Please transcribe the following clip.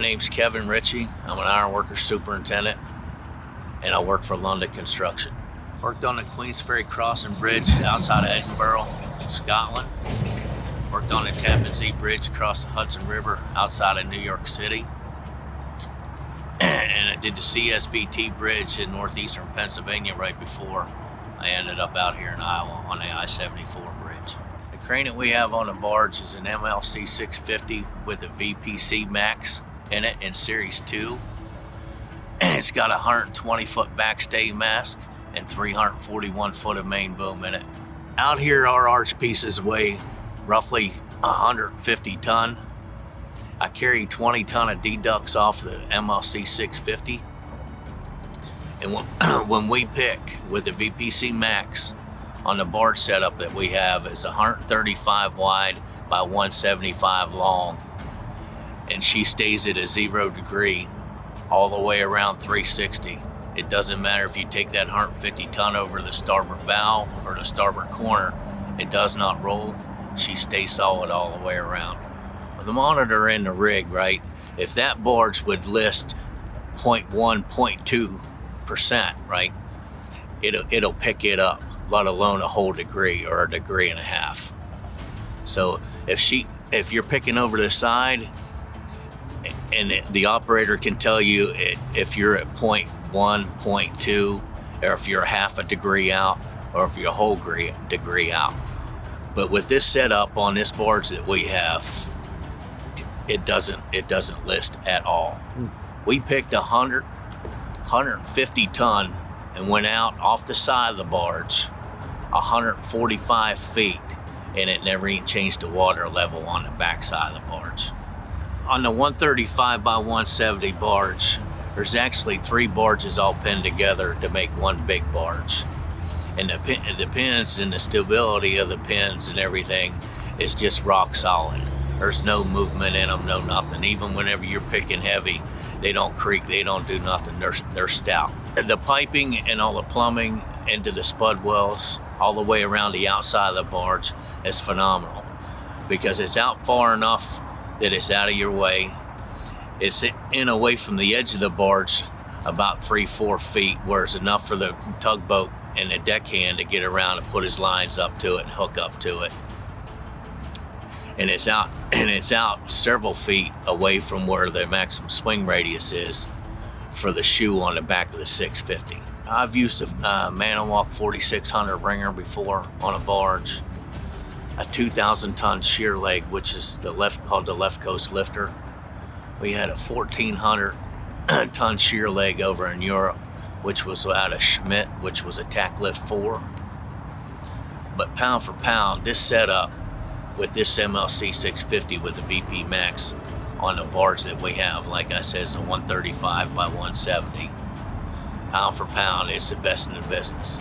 name's Kevin Ritchey. I'm an ironworker superintendent, and I work for London Construction. Worked on the Queens Ferry Crossing Bridge outside of Edinburgh, Scotland. Worked on the Tappan Zee Bridge across the Hudson River outside of New York City. And I did the CSVT Bridge in northeastern Pennsylvania right before I ended up out here in Iowa on the I-74 bridge. The crane that we have on the barge is an MLC 650 with a VPC Max in it in Series 2. It's got a 120-foot backstay mast and 341 foot of main boom in it. Out here, our arch pieces weigh roughly 150 ton. I carry 20 ton of deducts off the MLC 650. And when we pick with the VPC Max on the barge setup that we have, is 135 wide by 175 long. And she stays at a 0 degree all the way around 360. It doesn't matter if you take that 150 ton over the starboard bow or the starboard corner, it does not roll. She stays solid all the way around. The monitor in the rig, right? If that barge would list 0.1, 0.2%, right? It'll pick it up, let alone a whole degree or a degree and a half. So if you're picking over the side, and the operator can tell you if you're at 0.1, 0.2, or if you're half a degree out, or if you're a whole degree out. But with this setup on this barge that we have, it doesn't list at all. We picked 150 ton and went out off the side of the barge 145 feet, and it never even changed the water level on the back side of the barge. On the 135 by 170 barge, there's actually 3 barges all pinned together to make one big barge. And the pins and the stability of the pins and everything is just rock solid. There's no movement in them, no nothing. Even whenever you're picking heavy, they don't creak, they don't do nothing, they're stout. The piping and all the plumbing into the spud wells all the way around the outside of the barge is phenomenal, because it's out far enough that it's out of your way. It's in away from the edge of the barge about 3-4 feet, where it's enough for the tugboat and the deckhand to get around and put his lines up to it and hook up to it. And it's out several feet away from where the maximum swing radius is for the shoe on the back of the 650. I've used a Man-O-Walk 4600 ringer before on a barge, a 2,000 ton shear leg, which is called the left coast lifter. We had a 1,400 ton shear leg over in Europe, which was out of Schmidt, which was a tack lift 4. But pound for pound, this setup with this MLC 650 with the VP Max on the barge that we have, like I said, is a 135 by 170. Pound for pound, it's the best in the business.